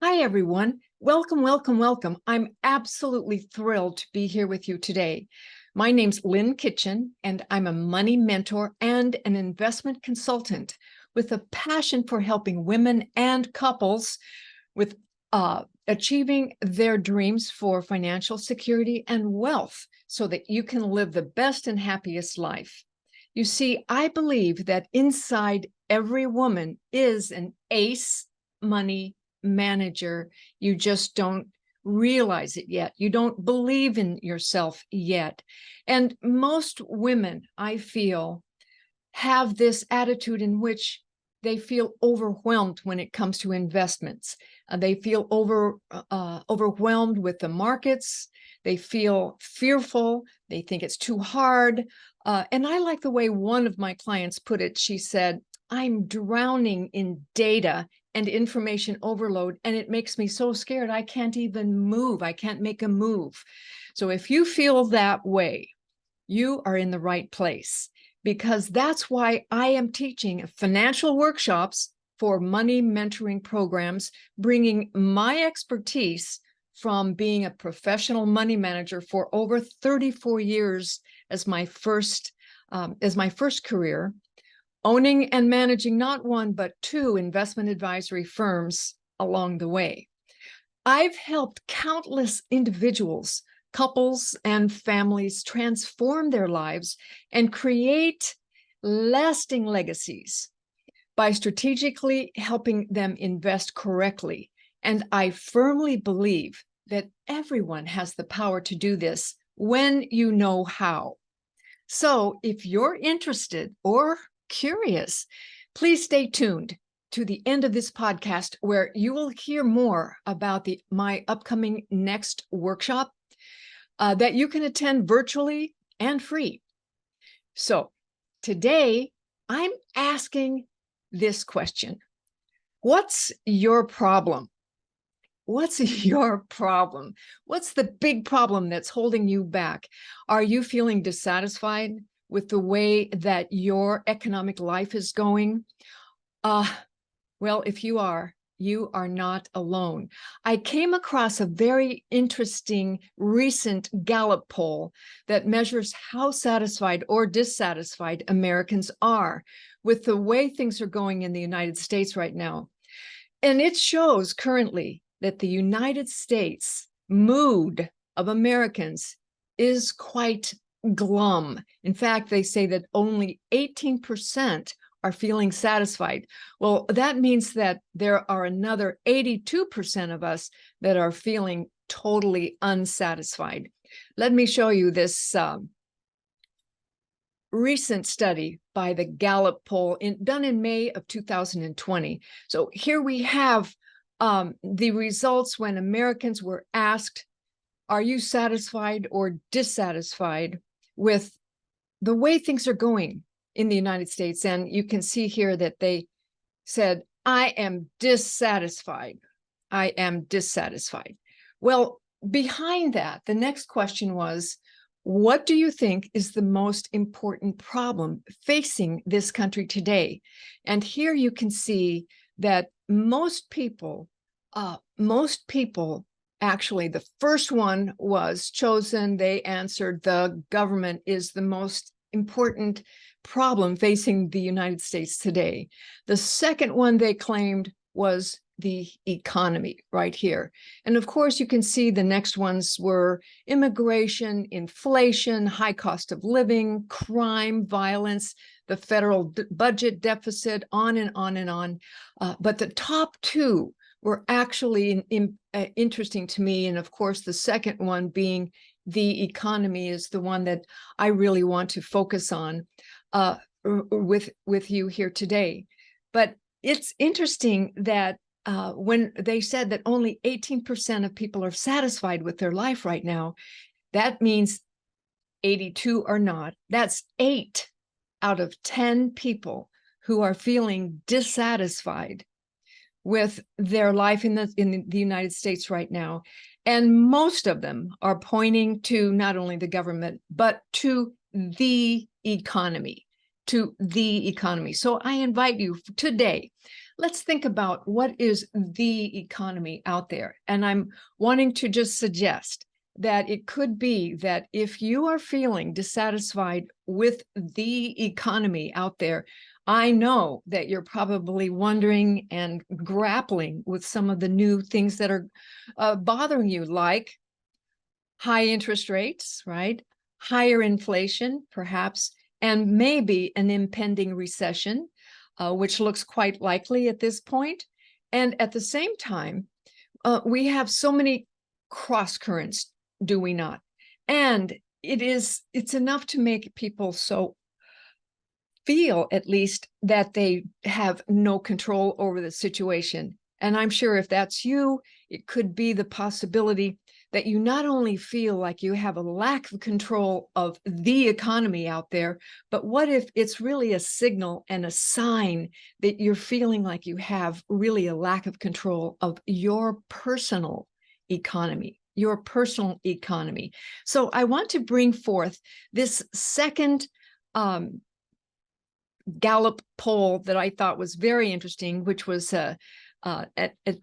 Hi, everyone. Welcome, welcome, welcome. I'm absolutely thrilled to be here with you today. My name's Lynn Kitchen, and I'm a money mentor and an investment consultant with a passion for helping women and couples with achieving their dreams for financial security and wealth so that you can live the best and happiest life. You see, I believe that inside every woman is an ace money manager. You just don't realize it yet. You don't believe in yourself yet. And most women, I feel, have this attitude in which they feel overwhelmed when it comes to investments. They feel overwhelmed with the markets. They feel fearful. They think it's too hard. And I like the way one of my clients put it. She said, I'm drowning in data and information overload, and it makes me so scared I can't even move. I can't make a move. So if you feel that way, you are in the right place, because that's why I am teaching financial workshops for money mentoring programs, bringing my expertise from being a professional money manager for over 34 years as my first career, owning and managing not one, but two investment advisory firms along the way. I've helped countless individuals, couples, and families transform their lives and create lasting legacies by strategically helping them invest correctly. And I firmly believe that everyone has the power to do this when you know how. So if you're interested or curious, please stay tuned to the end of this podcast, where you will hear more about my upcoming next workshop that you can attend virtually and free. So today I'm asking this question: what's your problem? What's your problem? What's the big problem that's holding you back? Are you feeling dissatisfied with the way that your economic life is going? Well, if you are not alone. I came across a very interesting recent Gallup poll that measures how satisfied or dissatisfied Americans are with the way things are going in the United States right now. And it shows currently that the United States mood of Americans is quite glum. In fact, they say that only 18% are feeling satisfied. Well, that means that there are another 82% of us that are feeling totally unsatisfied. Let me show you this recent study by the Gallup poll done in May of 2020. So here we have the results when Americans were asked, are you satisfied or dissatisfied with the way things are going in the United States? And you can see here that they said, I am dissatisfied. I am dissatisfied. Well, behind that, the next question was, what do you think is the most important problem facing this country today? And here you can see that most people, actually, the first one was chosen. They answered the government is the most important problem facing the United States today. The second one they claimed was the economy right here. And of course, you can see the next ones were immigration, inflation, high cost of living, crime, violence, the federal budget deficit, on and on and on. But the top two were actually interesting to me. And of course, the second one being the economy is the one that I really want to focus on with you here today. But it's interesting that when they said that only 18% of people are satisfied with their life right now, that means 82 are not. That's 8 out of 10 people who are feeling dissatisfied with their life in the United States right now. And most of them are pointing to not only the government, but to the economy, So I invite you today, let's think about what is the economy out there. And I'm wanting to just suggest that it could be that if you are feeling dissatisfied with the economy out there, I know that you're probably wondering and grappling with some of the new things that are bothering you, like high interest rates, right? Higher inflation, perhaps, and maybe an impending recession, which looks quite likely at this point. And at the same time, we have so many cross currents, do we not? And it's enough to make people so feel, at least, that they have no control over the situation. And I'm sure if that's you, it could be the possibility that you not only feel like you have a lack of control of the economy out there, but what if it's really a signal and a sign that you're feeling like you have really a lack of control of your personal economy, your personal economy. So I want to bring forth this second Gallup poll that I thought was very interesting, which was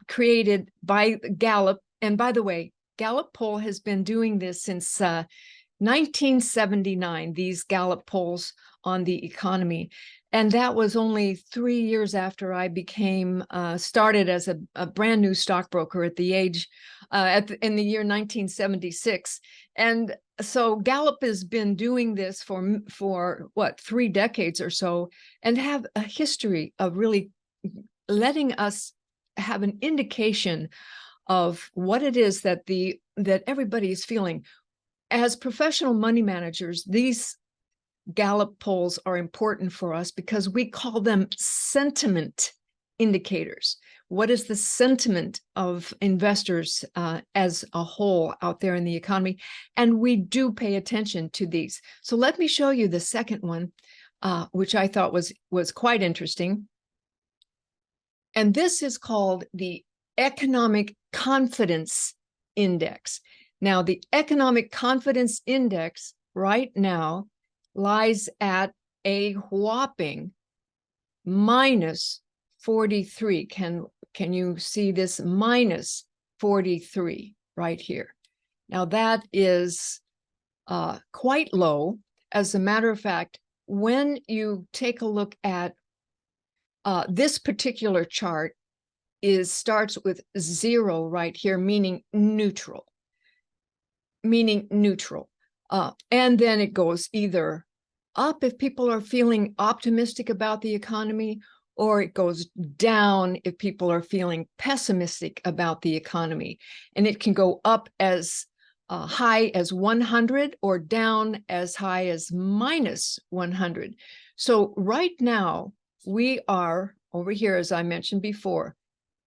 created by Gallup. And by the way, Gallup poll has been doing this since 1979, these Gallup polls on the economy. And that was only 3 years after I became started as a brand new stockbroker at the age in the year 1976. And so Gallup has been doing this for what, 3 decades or so, and have a history of really letting us have an indication of what it is that everybody is feeling. As professional money managers, these Gallup polls are important for us because we call them sentiment indicators. What is the sentiment of investors as a whole out there in the economy? And we do pay attention to these. So let me show you the second one, which I thought was quite interesting. And this is called the Economic Confidence Index. Now, the Economic Confidence Index right now lies at a whopping minus 43. Can you see this? Minus 43 right here. Now, that is quite low. As a matter of fact, when you take a look at this particular chart, starts with 0 right here, meaning neutral. And then it goes either up if people are feeling optimistic about the economy, or it goes down if people are feeling pessimistic about the economy. And it can go up as high as 100 or down as high as minus 100. So right now, we are over here, as I mentioned before,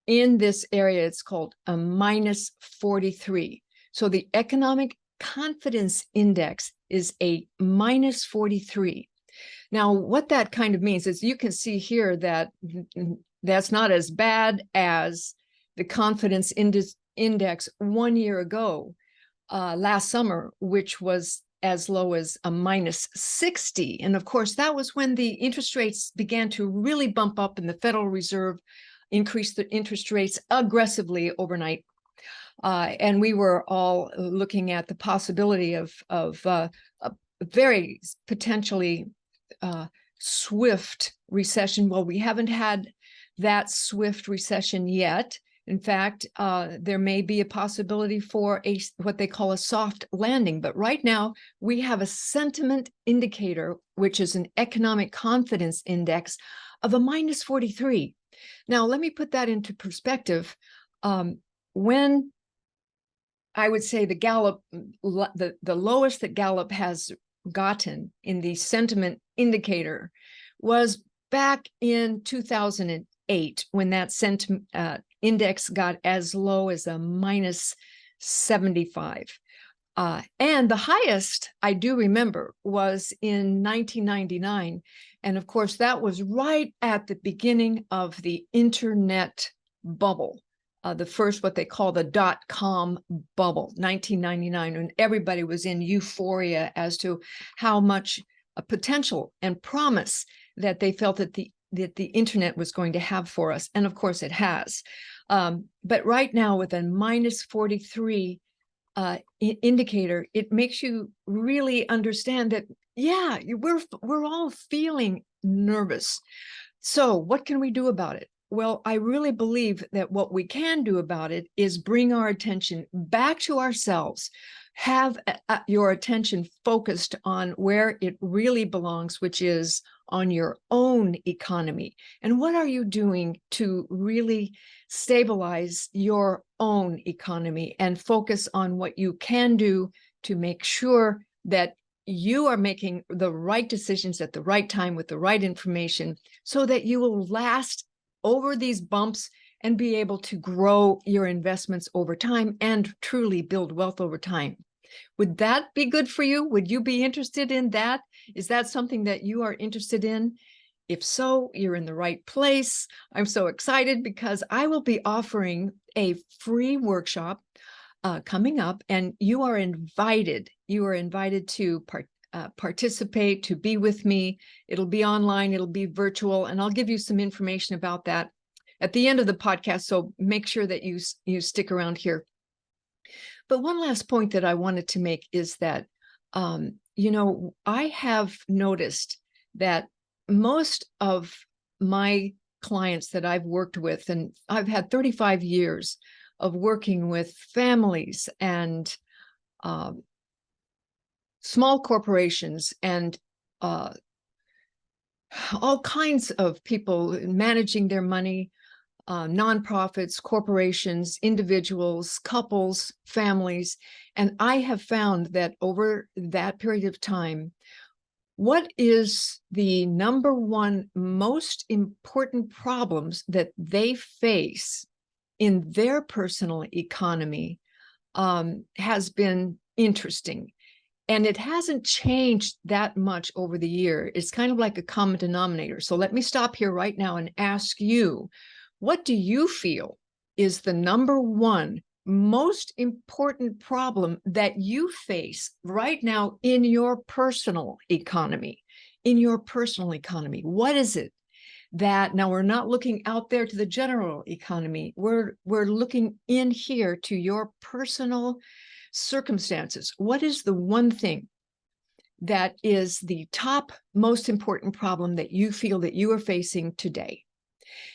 in this area. It's called a minus 43. So the Economic Confidence Index is a minus 43. Now, what that kind of means is you can see here that that's not as bad as the confidence index 1 year ago, last summer, which was as low as a minus 60. And of course, that was when the interest rates began to really bump up and the Federal Reserve increased the interest rates aggressively overnight. And we were all looking at the possibility of a very potentially swift recession. Well, we haven't had that swift recession yet. In fact, there may be a possibility for what they call a soft landing. But right now, we have a sentiment indicator, which is an economic confidence index of a minus 43. Now, let me put that into perspective. When I would say the Gallup, the lowest that Gallup has gotten in the sentiment indicator was back in 2008, when that sentiment index got as low as a minus 75. And the highest I do remember was in 1999. And of course, that was right at the beginning of the internet bubble. The first, what they call the dot-com bubble, 1999, when everybody was in euphoria as to how much potential and promise that they felt that the internet was going to have for us. And of course it has. But right now with a minus 43 indicator, it makes you really understand that, yeah, we're all feeling nervous. So what can we do about it? Well, I really believe that what we can do about it is bring our attention back to ourselves, have your attention focused on where it really belongs, which is on your own economy. And what are you doing to really stabilize your own economy and focus on what you can do to make sure that you are making the right decisions at the right time with the right information so that you will last over these bumps and be able to grow your investments over time and truly build wealth over time. Would that be good for you? Would you be interested in that? Is that something that you are interested in? If so, you're in the right place. I'm so excited because I will be offering a free workshop coming up, and you are invited. You are invited to participate, to be with me. It'll be online, it'll be virtual, and I'll give you some information about that at the end of the podcast. So make sure that you stick around here. But one last point that I wanted to make is that, I have noticed that most of my clients that I've worked with, and I've had 35 years of working with families and small corporations and all kinds of people managing their money, nonprofits, corporations, individuals, couples, families. And I have found that over that period of time, what is the number one most important problems that they face in their personal economy has been interesting. And it hasn't changed that much over the year. It's kind of like a common denominator. So let me stop here right now and ask you, what do you feel is the number one most important problem that you face right now in your personal economy? In your personal economy, what is it? That now we're not looking out there to the general economy. We're looking in here to your personal circumstances. What is the one thing that is the top most important problem that you feel that you are facing today?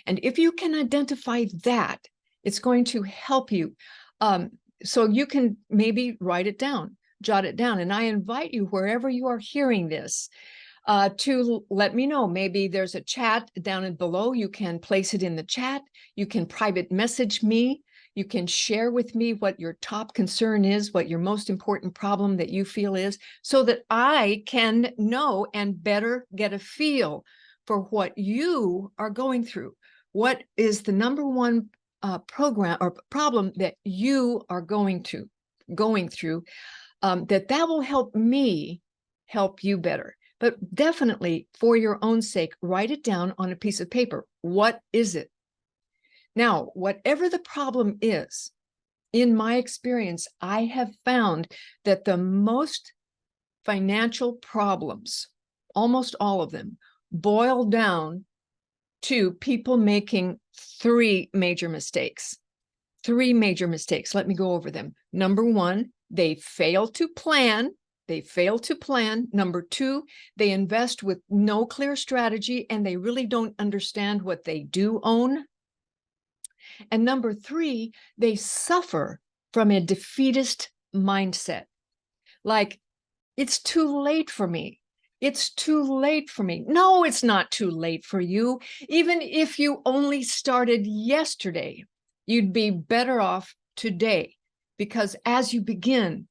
And if you can identify that, it's going to help you. So you can maybe write it down, jot it down. And I invite you, wherever you are hearing this, to let me know. Maybe there's a chat down below. You can place it in the chat. You can private message me. You can share with me what your top concern is, what your most important problem that you feel is, so that I can know and better get a feel for what you are going through. What is the number one program or problem that you are going through, that will help me help you better. But definitely, for your own sake, write it down on a piece of paper. What is it? Now, whatever the problem is, in my experience, I have found that the most financial problems, almost all of them, boil down to people making three major mistakes. Three major mistakes. Let me go over them. Number one, they fail to plan. Number two, they invest with no clear strategy and they really don't understand what they do own. And number three, they suffer from a defeatist mindset. Like, it's too late for me. It's too late for me. No, it's not too late for you. Even if you only started yesterday, you'd be better off today, because as you begin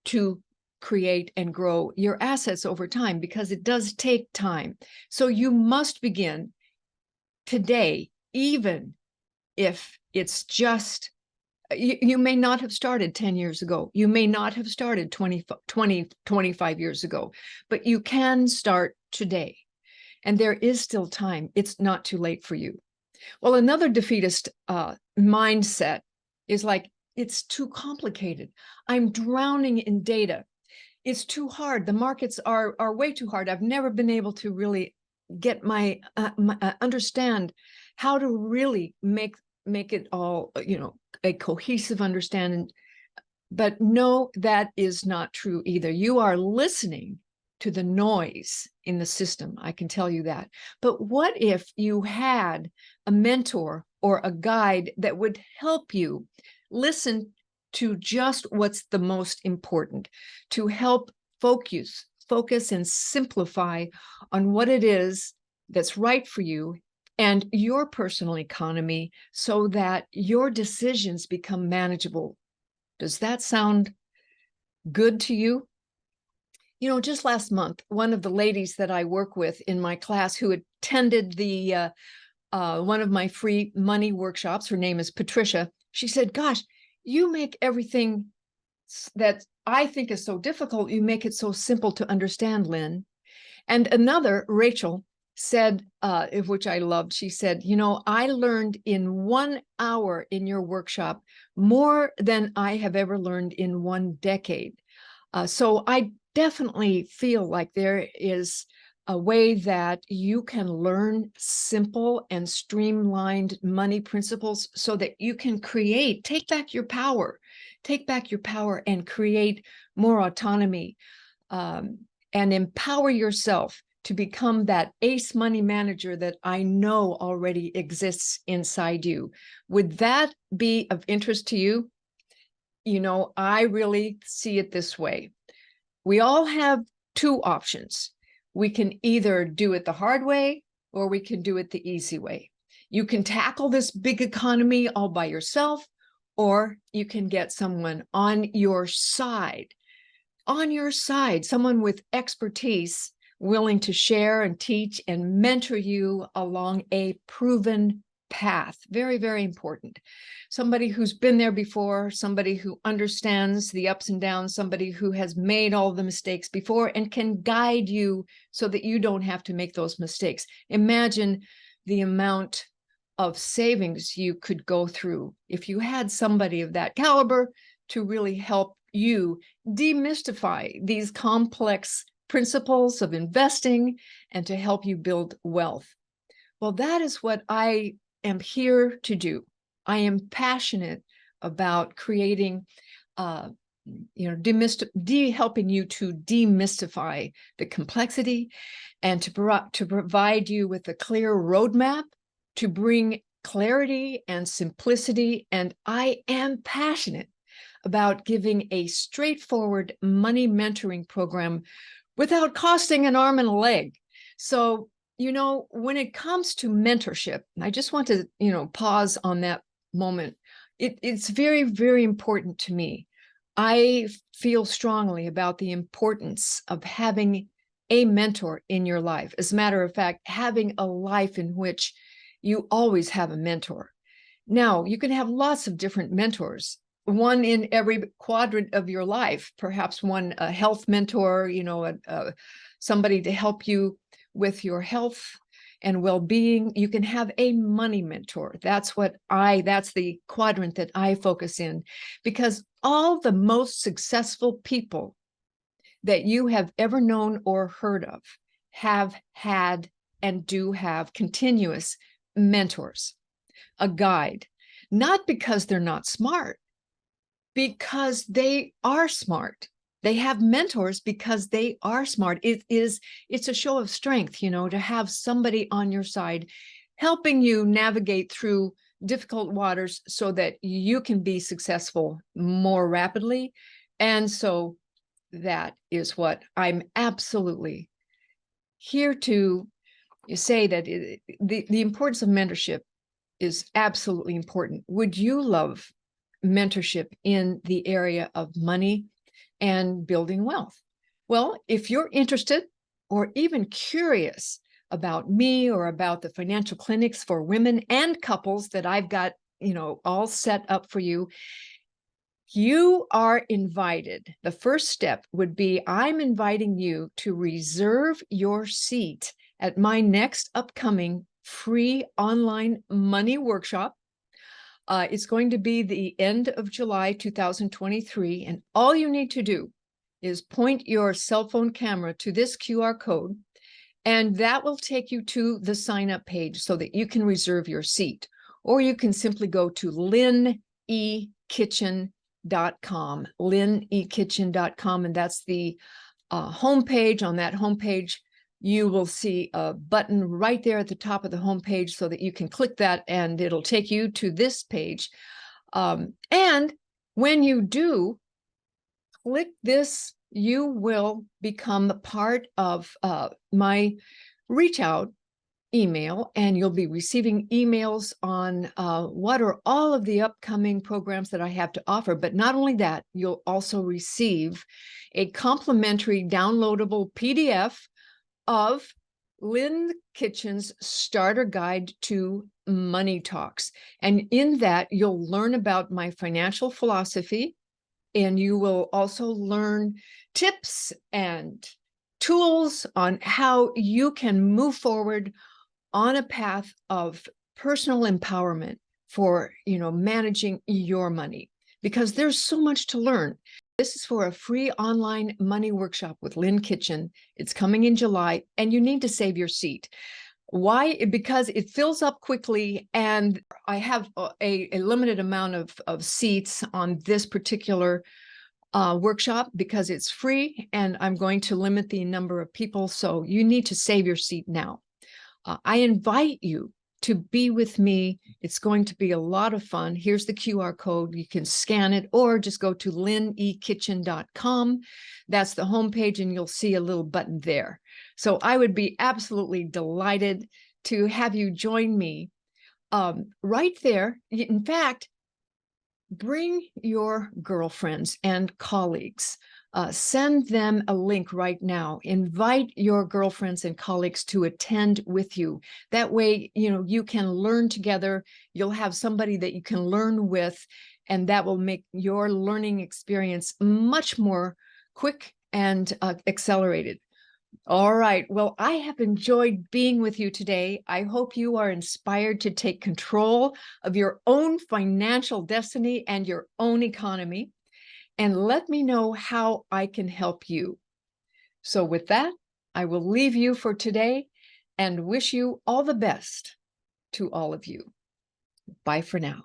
to create and grow your assets over time, because it does take time. So you must begin today, even if it's just, you may not have started 10 years ago. You may not have started 25 years ago, but you can start today. And there is still time. It's not too late for you. Well, another defeatist mindset is like, it's too complicated. I'm drowning in data. It's too hard. The markets are way too hard. I've never been able to really get understand how to really make it all, a cohesive understanding. But no, that is not true either. You are listening to the noise in the system, I can tell you that. But what if you had a mentor or a guide that would help you listen to just what's the most important, to help focus and simplify on what it is that's right for you and your personal economy, so that your decisions become manageable? Does that sound good to you? Just last month, one of the ladies that I work with in my class who attended the one of my free money workshops, her name is Patricia, she said, gosh, you make everything that I think is so difficult, you make it so simple to understand, Lynn. And another, Rachel, said, which I loved, she said, I learned in 1 hour in your workshop more than I have ever learned in 1 decade. So I definitely feel like there is a way that you can learn simple and streamlined money principles so that you can take back your power and create more autonomy, and empower yourself to become that ace money manager that I know already exists inside you. Would that be of interest to you? I really see it this way. We all have 2 options. We can either do it the hard way or we can do it the easy way. You can tackle this big economy all by yourself, or you can get someone on your side, someone with expertise willing to share and teach and mentor you along a proven path. Very, very important. Somebody who's been there before, somebody who understands the ups and downs, somebody who has made all the mistakes before and can guide you so that you don't have to make those mistakes. Imagine the amount of savings you could go through if you had somebody of that caliber to really help you demystify these complex principles of investing and to help you build wealth. Well, that is what I am here to do. I am passionate about creating, helping you to demystify the complexity and to provide you with a clear roadmap to bring clarity and simplicity. And I am passionate about giving a straightforward money mentoring program without costing an arm and a leg. So, when it comes to mentorship, I just want to, pause on that moment. It's very, very important to me. I feel strongly about the importance of having a mentor in your life. As a matter of fact, having a life in which you always have a mentor. Now, you can have lots of different mentors, one in every quadrant of your life, perhaps one a health mentor, somebody to help you with your health and well-being. You can have a money mentor. That's the quadrant that I focus in, because all the most successful people that you have ever known or heard of have had and do have continuous mentors, a guide, not because they're not smart, because they are smart. They have mentors because they are smart. It's a show of strength, to have somebody on your side helping you navigate through difficult waters so that you can be successful more rapidly. And so that is what I'm absolutely here to say, that the importance of mentorship is absolutely important. Would you love mentorship in the area of money and building wealth? Well, if you're interested or even curious about me or about the financial clinics for women and couples that I've got, all set up for you, you are invited. The first step would be, I'm inviting you to reserve your seat at my next upcoming free online money workshop. It's going to be the end of July 2023, and all you need to do is point your cell phone camera to this QR code, And that will take you to the sign up page so that you can reserve your seat. Or you can simply go to lynnekitchen.com, lynnekitchen.com, and that's the homepage. On that homepage, you will see a button right there at the top of the homepage so that you can click that and it'll take you to this page. And when you do click this, you will become part of my reach out email, and you'll be receiving emails on what are all of the upcoming programs that I have to offer. But not only that, you'll also receive a complimentary downloadable PDF of Lynn Kitchen's Starter Guide to Money Talks. And in that, you'll learn about my financial philosophy, and you will also learn tips and tools on how you can move forward on a path of personal empowerment for, managing your money, because there's so much to learn. This is for a free online money workshop with Lynn Kitchen. It's coming in July, and you need to save your seat. Why? Because it fills up quickly, and I have a limited amount of seats on this particular workshop because it's free, and I'm going to limit the number of people. So you need to save your seat now. I invite you to be with me. It's going to be a lot of fun. Here's the QR code. You can scan it or just go to lynnekitchen.com. That's the homepage, and you'll see a little button there. So I would be absolutely delighted to have you join me right there. In fact, bring your girlfriends and colleagues. Send them a link right now. Invite your girlfriends and colleagues to attend with you. That way, you can learn together. You'll have somebody that you can learn with, and that will make your learning experience much more quick and accelerated. All right. Well, I have enjoyed being with you today. I hope you are inspired to take control of your own financial destiny and your own economy. And let me know how I can help you. So with that, I will leave you for today and wish you all the best to all of you. Bye for now.